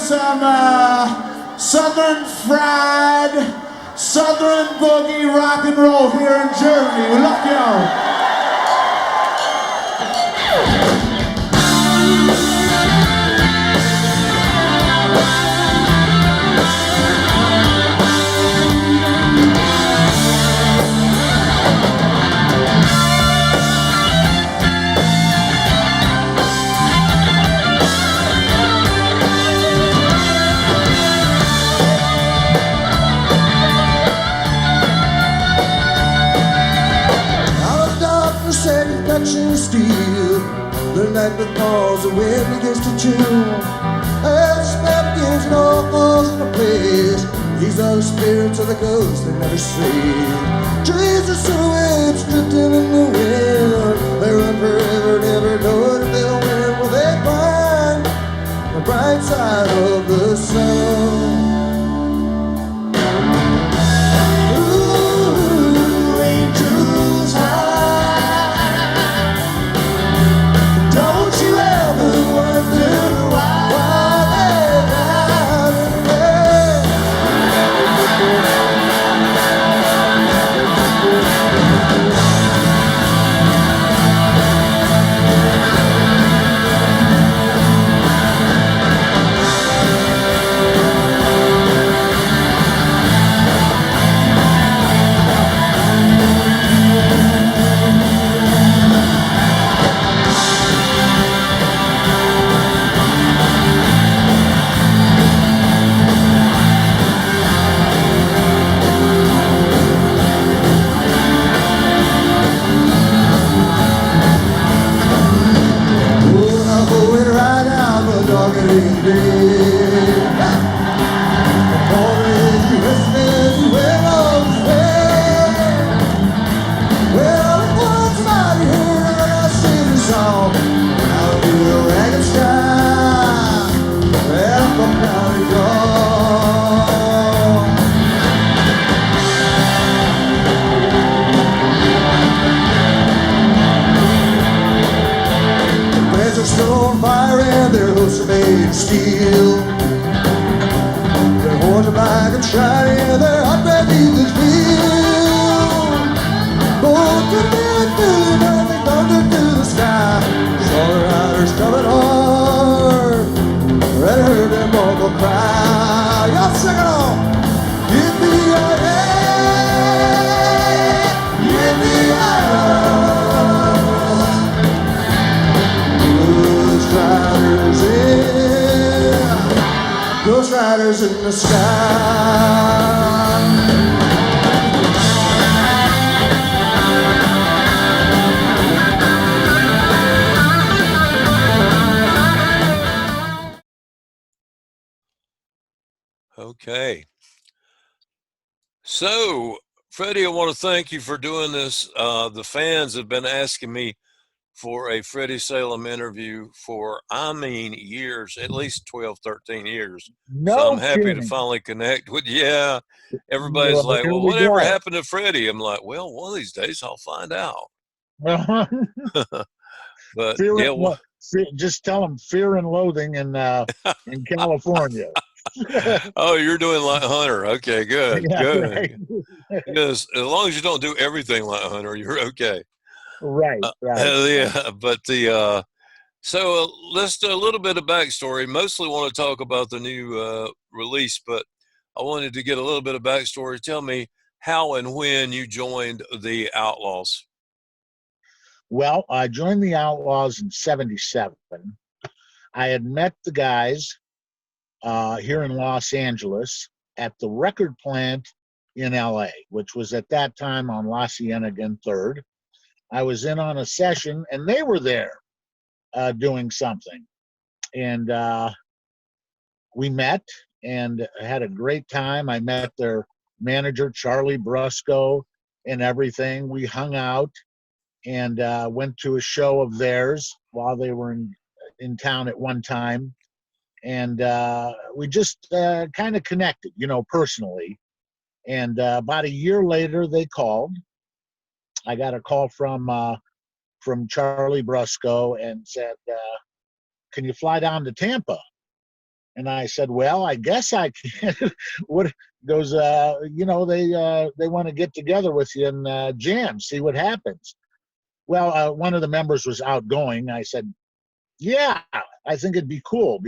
some southern fried, southern boogie rock and roll here in Germany. We love y'all. Steel, the night that falls, the wind begins to chill. As the spell begins and all falls into place, these are the spirits of the ghosts that never sleep. Trees are silhouettes drifting in the wind. They run forever, never know if they'll win. Will they find the bright side of the sun? Steel. Their horns are black and shiny, their hot red eagles wheel. Both to the moon and they thunder to the sky. Saw the riders coming hard, and heard them all cry. Y'all sing it on. Yippee-yi-yi, yippee-yi-yi. Blues riders in. Ghost riders in the sky. Okay. So, Freddie, I want to thank you for doing this. The fans have been asking me for a Freddie Salem interview for, years, at least 12, 13 years. No so I'm happy kidding. to finally connect with you. Yeah. Everybody's like, here well, we whatever go. happened to Freddie? I'm like, well, one of these days I'll find out. But Fear yeah, and just tell them Fear and Loathing in California. oh, you're doing like Hunter. Okay, good, Yeah, good. right. Because as long as you don't do everything like Hunter, you're okay. Right, right. Yeah, but the so let's do a little bit of backstory. Mostly want to talk about the new release, but I wanted to get a little bit of backstory. Tell me how and when you joined the Outlaws. Well, I joined the Outlaws in '77. I had met the guys here in Los Angeles at the record plant in LA, which was at that time on La Cienega and 3rd. I was in on a session, and they were there doing something. And we met and had a great time. I met their manager, Charlie Brusco, and everything. We hung out and went to a show of theirs while they were in town at one time. And we just kind of connected, personally. And about a year later, they called. I got a call from Charlie Brusco and said, can you fly down to Tampa And I said, well, I guess I can. What goes, they want to get together with you and jam, see what happens. Well, one of the members was outgoing. I said, yeah, I think it'd be cool.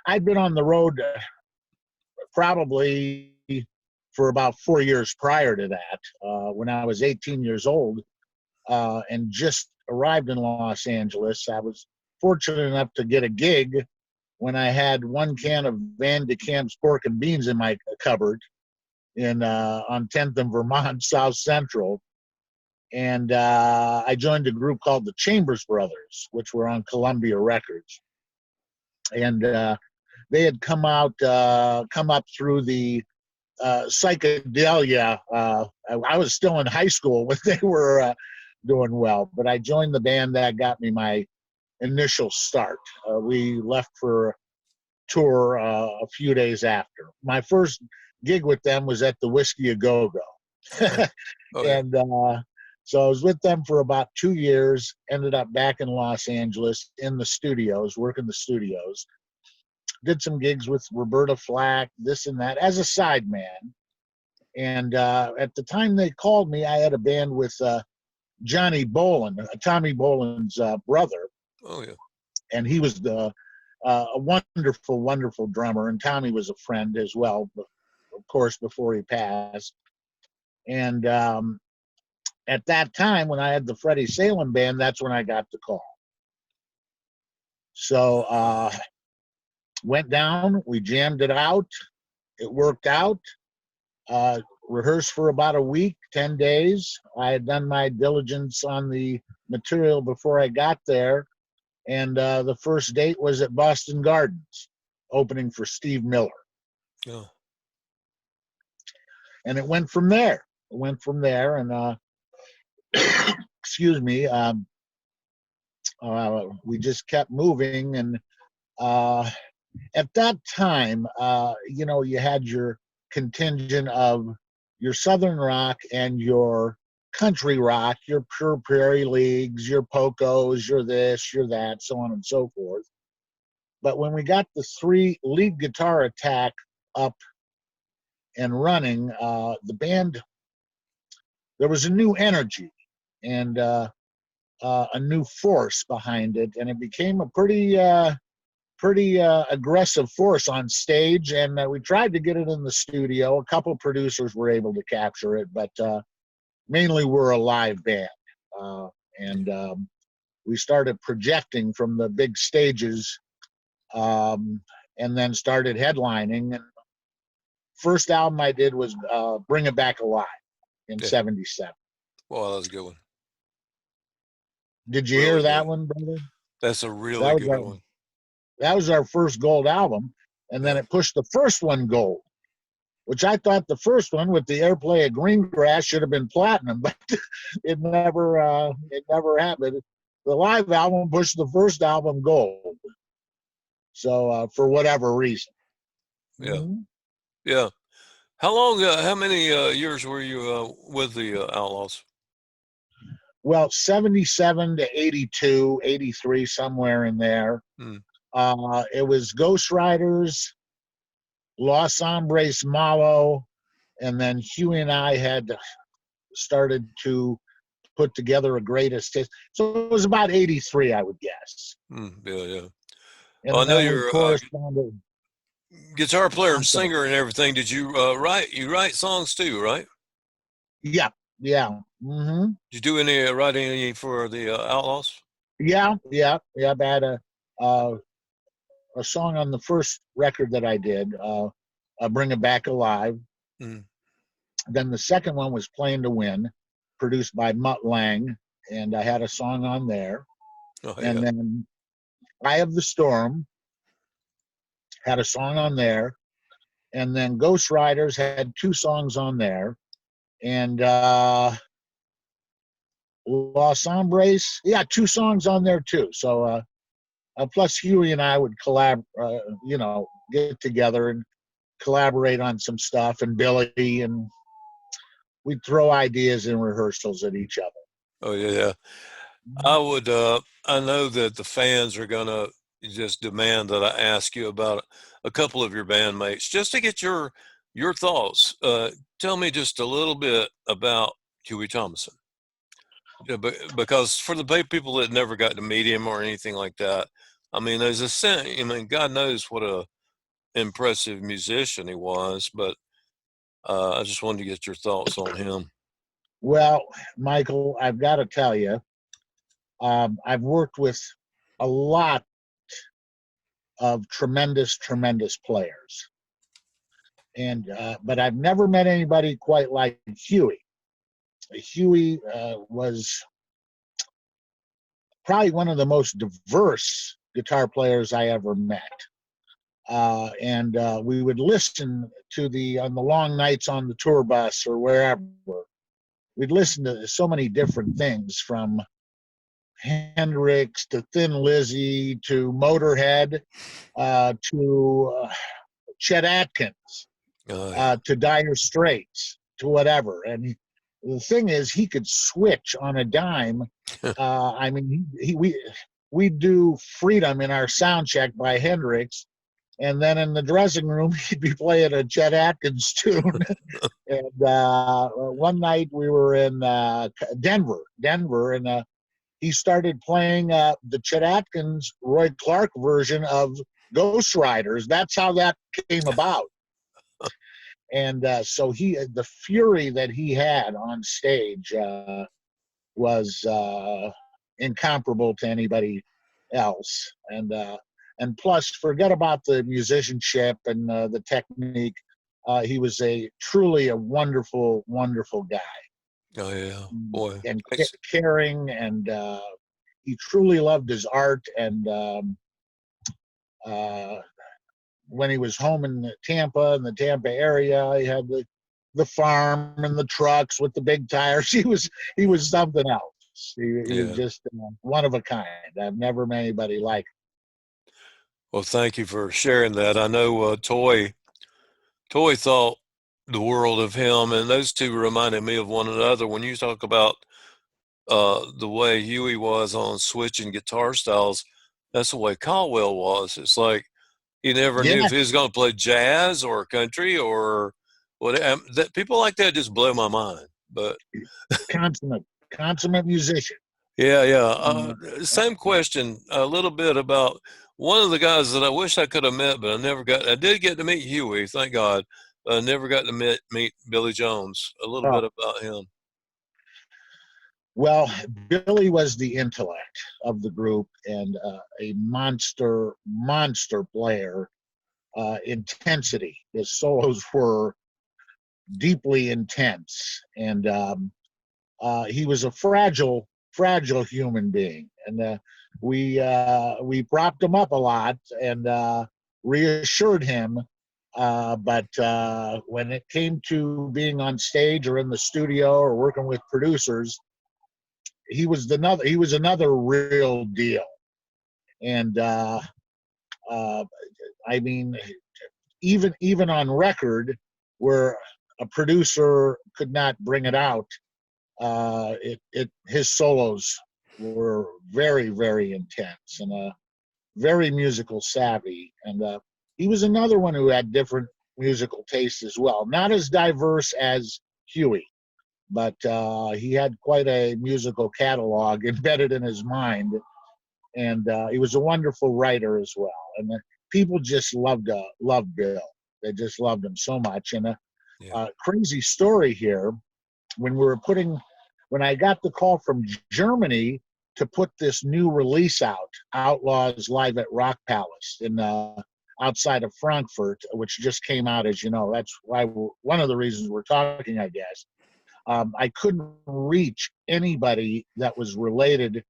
I'd been on the road probably for about 4 years prior to that, when I was 18 years old, and just arrived in Los Angeles. I was fortunate enough to get a gig when I had 1 can of Van de Kamp's pork and beans in my cupboard on 10th and Vermont, South Central. And I joined a group called the Chambers Brothers, which were on Columbia Records. And they had come up through the psychedelia. I was still in high school when they were doing well, but I joined the band that got me my initial start. We left for a tour a few days after. My first gig with them was at the Whiskey A Go Go. Okay. And so I was with them for about 2 years, ended up back in Los Angeles in the studios, working the studios. Did some gigs with Roberta Flack, this and that, as a sideman. And at the time they called me, I had a band with Johnny Bolin, Tommy Bolin's brother. Oh, yeah. And he was a wonderful, wonderful drummer. And Tommy was a friend as well, of course, before he passed. And at that time, when I had the Freddie Salem band, that's when I got the call. So went down, we jammed it out. It worked out. Rehearsed for about a week, 10 days. I had done my diligence on the material before I got there. And the first date was at Boston Gardens, opening for Steve Miller. Yeah. And it went from there. And excuse me, we just kept moving. And at that time, you had your contingent of your Southern rock and your country rock, your Pure Prairie Leagues, your Pocos, your this, your that, so on and so forth. But when we got the 3 lead guitar attack up and running, the band, there was a new energy and a new force behind it, and it became a pretty aggressive force on stage. And we tried to get it in the studio. A couple producers were able to capture it, but mainly we're a live band. And we started projecting from the big stages, and then started headlining. And first album I did was Bring It Back Alive in '77. Well, that was a good one. Did you Really hear that good. one, brother? That's a really good one. That was our first gold album, and then it pushed the first one gold, which I thought the first one with the airplay of Greengrass should have been platinum, but it never happened. The live album pushed the first album gold. So for whatever reason. Yeah. Mm-hmm. Yeah. How many years were you with the Outlaws? Well, 77 to 82, 83, somewhere in there. It was Ghost Riders, Los Hombres Malo, and then Hughie and I had started to put together a greatest hits. So it was about 83, I would guess. Yeah. And well, I know then you're corresponded. guitar player and singer and everything. Did you write songs too, right? Yeah. Mm-hmm. Did you do write any for the Outlaws? Yeah. I had a song on the first record that I did, Bring It Back Alive. Then the second one was Playing to Win, produced by Mutt Lang, and I had a song on there. And then Eye of the Storm had a song on there. And then Ghost Riders had 2 songs on there. And Los Hombres, 2 songs on there too. So plus Hughie and I would get together and collaborate on some stuff, and Billy, and we'd throw ideas in rehearsals at each other. Oh yeah. I would. I know that the fans are gonna, just demand that I ask you about a couple of your bandmates just to get your thoughts. Tell me just a little bit about Hughie Thomasson. Yeah, because for the people that never got to meet him or anything like that, I mean, there's a sense. I mean, God knows what a impressive musician he was, but I just wanted to get your thoughts on him. Well, Michael, I've got to tell you, I've worked with a lot of tremendous, tremendous players, and but I've never met anybody quite like Hughie. Hughie was probably one of the most diverse guitar players I ever met. And we would listen to on the long nights on the tour bus or wherever. We'd listen to so many different things, from Hendrix to Thin Lizzy to Motorhead to Chet Atkins to Dire Straits to whatever. And the thing is, he could switch on a dime. I mean, we'd do Freedom in our sound check by Hendrix, and then in the dressing room, he'd be playing a Chet Atkins tune. And one night we were in Denver, and he started playing the Chet Atkins, Roy Clark version of Ghost Riders. That's how that came about. And so the fury that he had on stage was incomparable to anybody else. And plus, forget about the musicianship and the technique. He was truly a wonderful, wonderful guy. Oh yeah, boy, and caring, and he truly loved his art. And when he was home in Tampa, in the Tampa area, he had the farm and the trucks with the big tires. He was something else. He was just one of a kind. I've never met anybody like him. Well, thank you for sharing that. I know Toy thought the world of him, and those two reminded me of one another. When you talk about the way Hughie was on switching guitar styles, that's the way Caldwell was. It's like he never knew if he was going to play jazz or country or what. That people like that just blow my mind. But consummate musician. Yeah. Same question. A little bit about one of the guys that I wish I could have met, but I did get to meet Hughie, thank God. But I never got to meet Billy Jones. A little bit about him. Well, Billy was the intellect of the group, and a monster player. Intensity. His solos were deeply intense, and he was a fragile human being. And we propped him up a lot and reassured him. But when it came to being on stage or in the studio or working with producers, he was another real deal. And I mean, even on record, where a producer could not bring it out, his solos were very, very intense and very musical savvy. And he was another one who had different musical tastes as well. Not as diverse as Hughie, but he had quite a musical catalog embedded in his mind. And he was a wonderful writer as well. And people just loved Bill. They just loved him so much. And crazy story here, when I got the call from Germany to put this new release out, Outlaws live at Rockpalast in outside of Frankfurt, which just came out, as you know. That's why one of the reasons we're talking, I guess. I couldn't reach anybody that was related.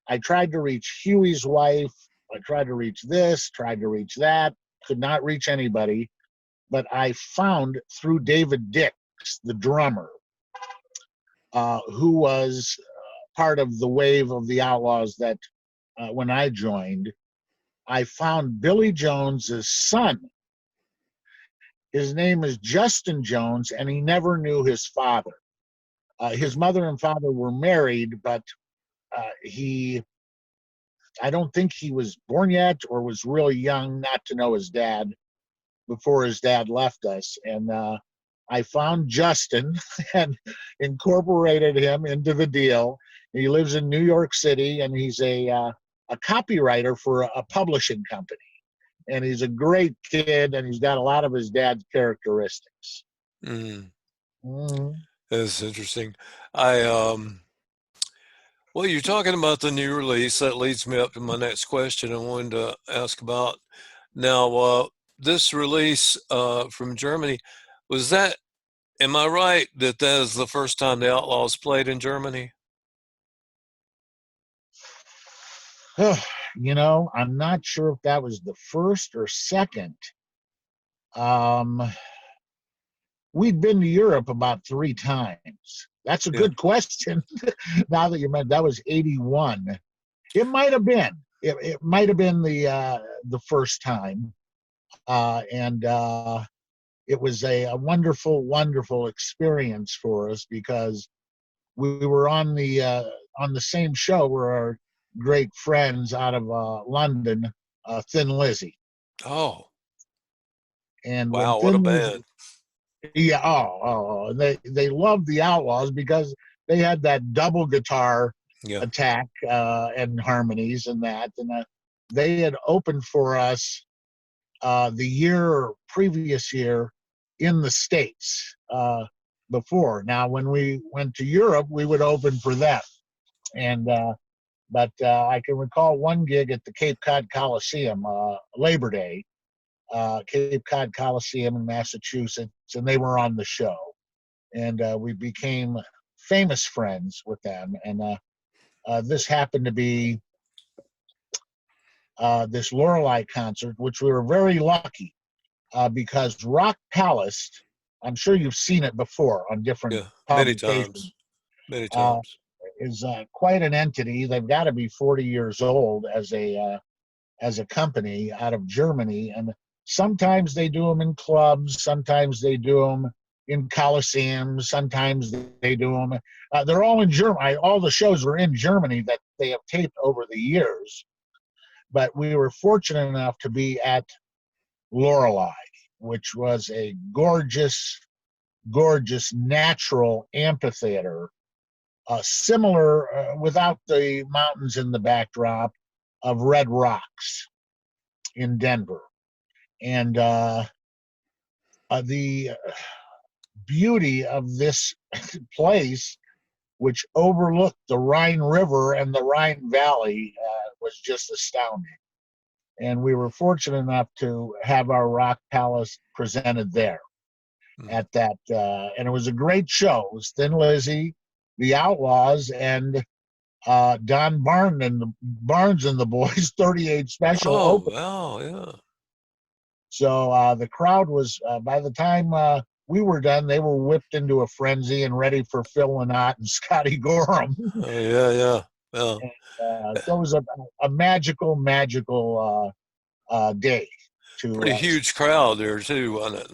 I tried to reach Hughie's wife. I tried to reach this, tried to reach that, could not reach anybody. But I found through David Dix, the drummer, who was part of the wave of the Outlaws that when I joined, I found Billy Jones's son. His name is Justin Jones, and he never knew his father. His mother and father were married, but he I don't think he was born yet or was really young not to know his dad before his dad left us. And I found Justin and incorporated him into the deal. He lives in New York City, and he's a copywriter for a publishing company. And he's a great kid, and he's got a lot of his dad's characteristics. Mm. Mm. That's interesting. Well, you're talking about the new release. That leads me up to my next question I wanted to ask about. Now, this release from Germany, was that, am I right that that is the first time the Outlaws played in Germany? You know, I'm not sure if that was the first or second. We'd been to Europe about 3 times. That's a Yeah. good question. Now that you meant that was 81. It might have been. It might have been the first time. And it was a wonderful, wonderful experience for us because we were on the same show where our great friends out of London, Thin Lizzy. Oh, And when wow, what a Thin Lizzy, band. yeah, they loved the Outlaws because they had that double guitar Yeah. attack and harmonies and that. And they had opened for us the previous year in the States before. Now, when we went to Europe, we would open for them. And but I can recall one gig at the Cape Cod Coliseum, Labor Day, Cape Cod Coliseum in Massachusetts, and they were on the show. And we became famous friends with them. And this happened to be this Lorelei concert, which we were very lucky because Rockpalast, I'm sure you've seen it before on different Yeah, many publications, times. Many times. is quite an entity. They've got to be 40 years old as a company out of Germany, and sometimes they do them in clubs, sometimes they do them in coliseums, sometimes they do them. They're all in Germany. All the shows were in Germany that they have taped over the years. But we were fortunate enough to be at Lorelei, which was a gorgeous, gorgeous natural amphitheater, similar, without the mountains in the backdrop, of Red Rocks in Denver. And the beauty of this place, which overlooked the Rhine River and the Rhine Valley, was just astounding. And we were fortunate enough to have our Rockpalast presented there at that. And it was a great show. It was Thin Lizzy, the Outlaws, and Don Barnes and the Boys 38 Special Oh, open. wow, yeah. So the crowd was, by the time we were done, they were whipped into a frenzy and ready for Phil Lynott and Scotty Gorham. Oh, yeah. Well, So it was a magical, magical day. pretty huge crowd there too, wasn't it?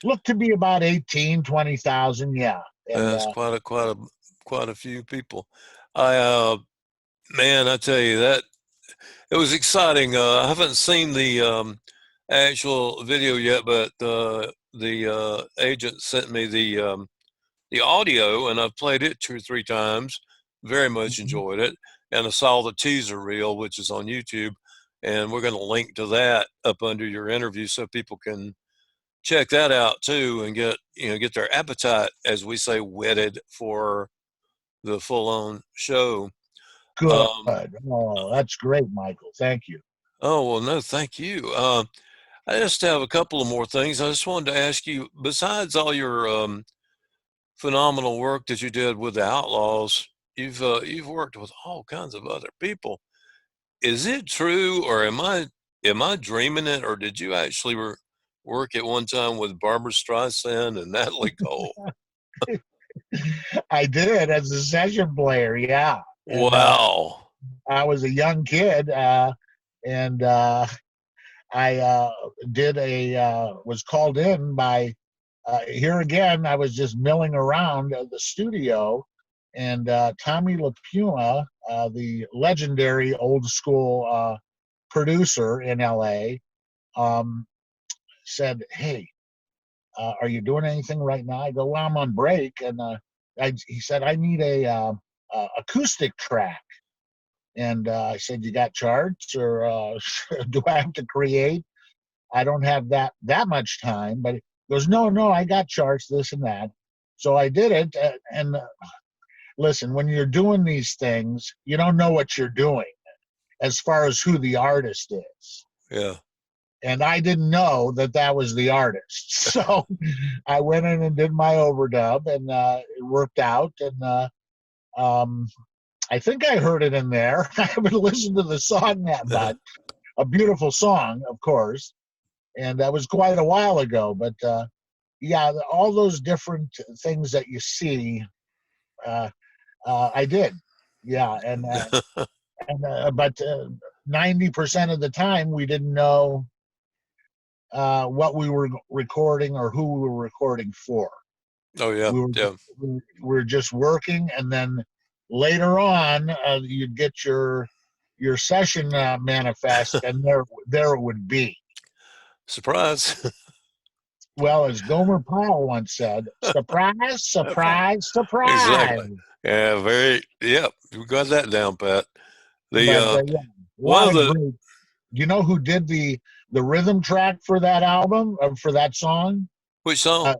Looked to be about 18, 20,000, yeah. And, That's quite a few people. Man, I tell you that it was exciting. I haven't seen the actual video yet, but the agent sent me the audio, and I've played it 2 or 3 times. Very much enjoyed it, and I saw the teaser reel, which is on YouTube, and we're going to link to that up under your interview so people can check that out too and get their appetite, as we say, whetted for the full-on show. good. Oh, that's great, Michael. Thank you. Oh, well, no, thank you. I just have a couple of more things. I just wanted to ask you, besides all your phenomenal work that you did with the Outlaws, you've worked with all kinds of other people. Is it true, or am I dreaming it, or did you actually work at one time with Barbara Streisand and Natalie Cole? I did as a session player, yeah. And, Wow. I was a young kid, and I was called in by, here again, I was just milling around the studio, and Tommy LaPuma the legendary old school producer in LA, said, "Hey, are you doing anything right now?" I go, "Well, I'm on break." And he said, "I need a acoustic track." And I said, "You got charts, or do I have to create? I don't have that much time." But he goes, "No, I got charts, this and that." So I did it. And listen, when you're doing these things, you don't know what you're doing as far as who the artist is. Yeah. And I didn't know that was the artist. So I went in and did my overdub, and it worked out. And I think I heard it in there. I haven't listened to the song that much. A beautiful song, of course. And that was quite a while ago. But yeah, all those different things that you see, I did. Yeah. But 90% of the time, we didn't know what we were recording or who we were recording for. Oh yeah. We were just working, and then later on, you'd get your session manifest, and there it would be. Surprise. Well, as Gomer Pyle once said, "Surprise, surprise, surprise." Exactly. Yeah. Yep. You got that down, Pat. But yeah, a One lot of of the great. You know who did the rhythm track for that album, for that song? which song?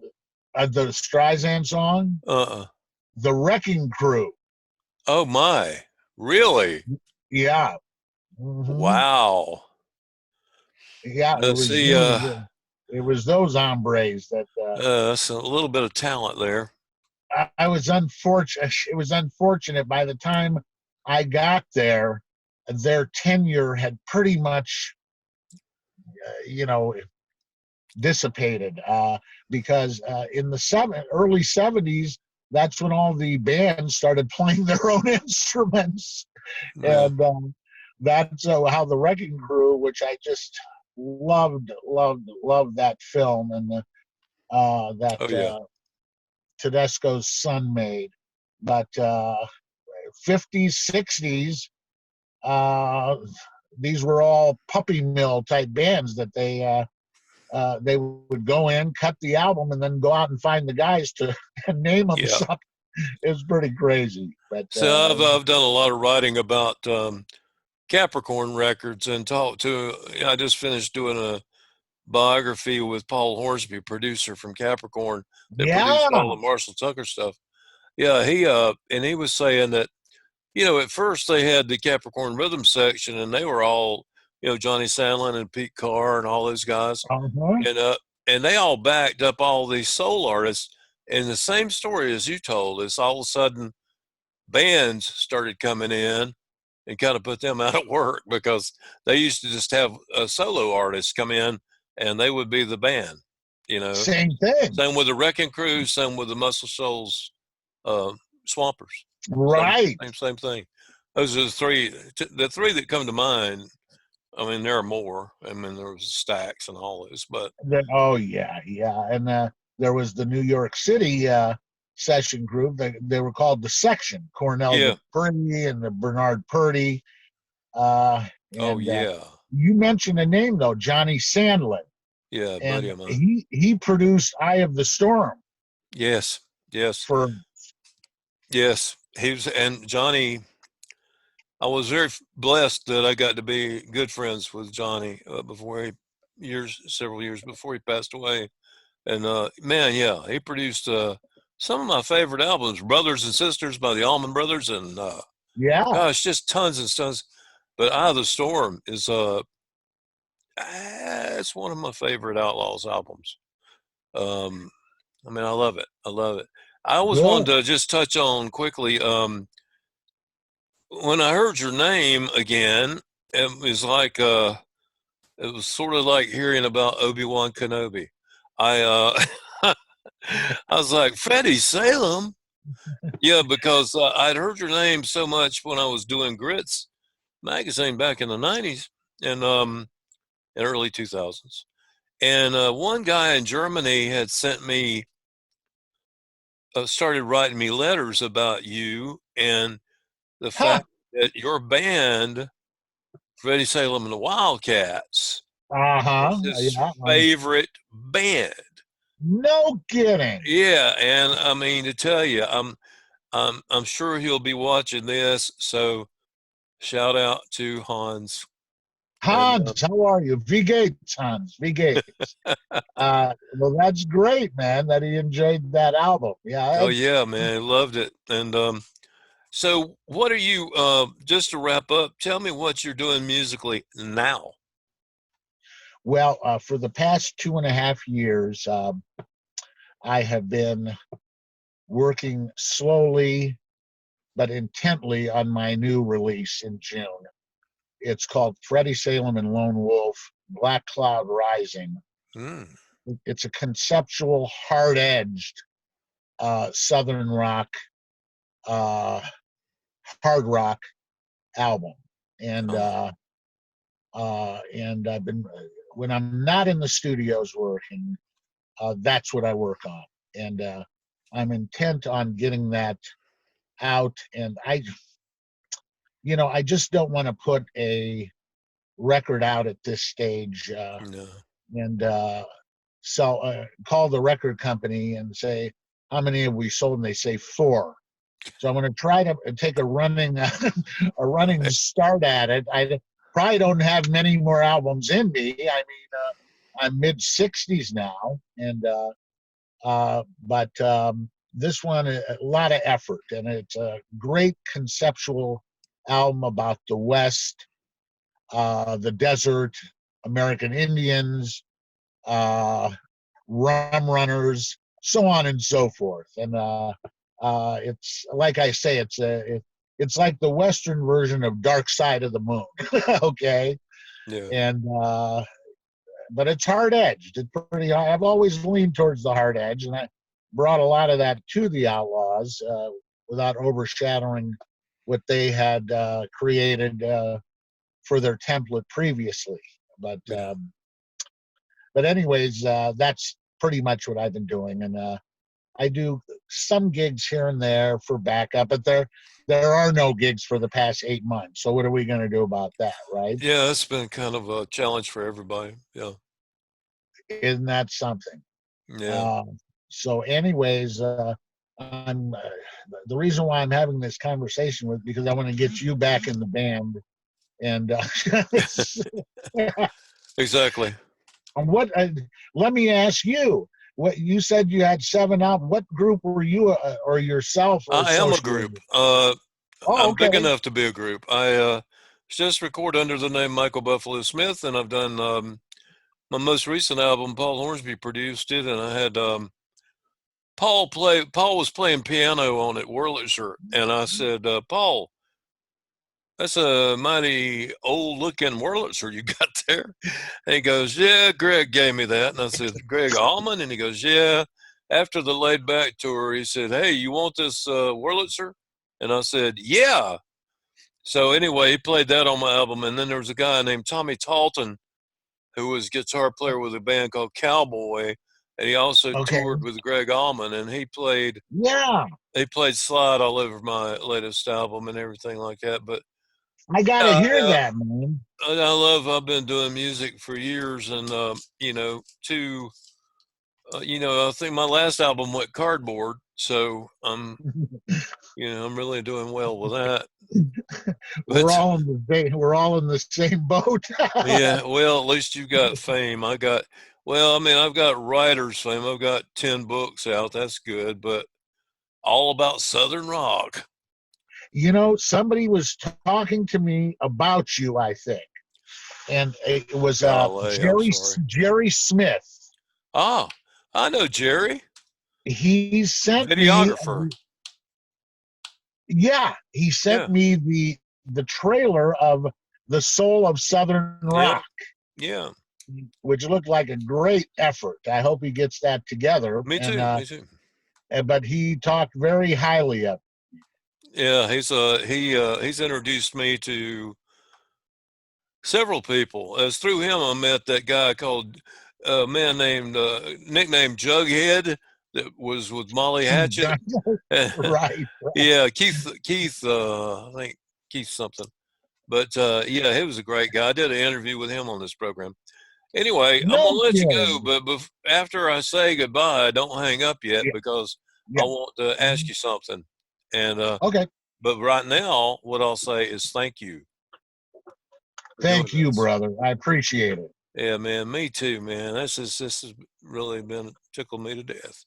The Streisand song, "The Wrecking Crew." Oh my! Really? Yeah. Mm-hmm. Wow. Yeah, Let's see. it was those hombres that That's a little bit of talent there. I was unfortunate. It was unfortunate. By the time I got there, their tenure had pretty much, dissipated. Because in the early '70s, that's when all the bands started playing their own instruments, Yeah. and that's how the Wrecking Crew, which I just loved that film, and that Oh yeah. Tedesco's son made. But '50s, '60s, these were all puppy mill type bands that they would go in, cut the album, and then go out and find the guys to name them Yeah. something. It was pretty crazy. But So I've done a lot of writing about Capricorn Records and talked to. I just finished doing a biography with Paul Hornsby, producer from Capricorn, that produced yeah, all the Marshall Tucker stuff. Yeah, he was saying that, at first they had the Capricorn rhythm section, and they were all, Johnny Sandlin and Pete Carr and all those guys, uh-huh. and they all backed up all these soul artists. And the same story as you told is, all of a sudden bands started coming in and kind of put them out of work, because they used to just have a solo artist come in and they would be the band. Same thing. Same with the Wrecking Crew, same with the Muscle Shoals Swampers. Right. Same thing. Those are the three that come to mind. I mean, there are more. I mean, there was stacks and all this, but Oh yeah. And there was the New York City session group. They were called the Section. Cornell Purdy and the Bernard Purdy. Oh yeah. You mentioned a name though, Johnny Sandlin. Yeah, And buddy of mine. he produced "Eye of the Storm." Yes. Yes, he was, and Johnny. I was very blessed that I got to be good friends with Johnny several years before he passed away. And man, yeah, he produced some of my favorite albums, "Brothers and Sisters" by the Allman Brothers, and gosh, just tons and tons. But "Eye of the Storm" is it's one of my favorite Outlaws albums. I mean, I love it. I always wanted to just touch on quickly. When I heard your name again, it was sort of like hearing about Obi-Wan Kenobi. I I was like, Freddie Salem. Yeah, because I'd heard your name so much when I was doing Grits magazine back in the '90s and early 2000s. And one guy in Germany had sent me, started writing me letters about you and the fact that your band, Freddie Salem and the Wildcats, Uh-huh. is his Yeah. favorite band. No kidding. Yeah, and I mean to tell you, I'm sure he'll be watching this. So shout out to Hans. And Hans, how are you? V Gates, Hans. V Gates. Well, that's great, man, that he enjoyed that album. Yeah, oh that's yeah, man, I loved it. And so what are you? Just to wrap up, tell me what you're doing musically now. well, for the past 2.5 years, I have been working slowly but intently on my new release in June. It's called Freddie Salem and Lone Wolf, Black Cloud Rising. Mm. It's a conceptual, hard-edged Southern rock, uh, hard rock album. And Oh, and I've been when I'm not in the studios working, that's what I work on, and I'm intent on getting that out. And I just don't want to put a record out at this stage, no. and so call the record company and say how many have we sold, and they say 4. So I'm going to try to take a running start at it. I probably don't have many more albums in me. I mean, I'm mid 60s now, and but this one a lot of effort, and it's a great conceptual album about the West, the desert, American Indians, rum runners, so on and so forth. And it's like I say, it's like the Western version of Dark Side of the Moon. Okay, Yeah. and but it's hard edged. It's pretty hard. I've always leaned towards the hard edge, and I brought a lot of that to the Outlaws without overshadowing what they had created for their template previously. But Yeah. anyways, that's pretty much what I've been doing, and I do some gigs here and there for backup, but there are no gigs for the past 8 months. So what are we going to do about that, right? Yeah, it's been kind of a challenge for everybody. Yeah. Isn't that something? Yeah. Uh, so, anyways, I'm the reason why I'm having this conversation with because I want to get you back in the band, and Exactly. what? Let me ask you. What you said you had 7 albums. What group were you or yourself I am a associated group. with? Oh, I'm big okay. enough to be a group. I just record under the name Michael Buffalo Smith, and I've done my most recent album. Paul Hornsby produced it, and I had Paul play. Paul was playing piano on it, Wurlitzer, and I said, Paul, that's a mighty old-looking Wurlitzer you got there. And he goes, yeah, Greg gave me that. And I said, Greg Allman? And he goes, yeah. After the Laid Back tour, he said, hey, you want this Wurlitzer? And I said, yeah. So anyway, he played that on my album. And then there was a guy named Tommy Talton, who was guitar player with a band called Cowboy. And he also Okay. toured with Greg Allman. And he played Yeah. slide all over my latest album and everything like that. But I gotta hear yeah, that, man. I've been doing music for years, and I think my last album went cardboard, so I'm really doing well with that. We're But all in the same boat. yeah, well, at least you got fame. I've got writer's fame. I've got 10 books out. That's good, but all about Southern rock. Somebody was talking to me about you, I think, and it was Golly, I'm Jerry sorry. Jerry Smith. Ah, I know Jerry, He sent me, videographer. he sent Yeah, me the trailer of The Soul of Southern yeah, Rock, yeah. which looked like a great effort. I hope he gets that together. Me And too. Me too. but he talked very highly of. Yeah, he's introduced me to several people. As through him, I met that guy called a man named nicknamed Jughead that was with Molly Hatchet. Right, right. Yeah, Keith. I think Keith something. But yeah, he was a great guy. I did an interview with him on this program. Anyway, I'm No gonna let you kidding. go, but after I say goodbye, don't hang up yet Yeah. because I Yeah. want to ask you something. And Okay. but right now, what I'll say is thank you for Thank doing you, this. brother. I appreciate it. Yeah, man, me too, man. This has really been tickled me to death.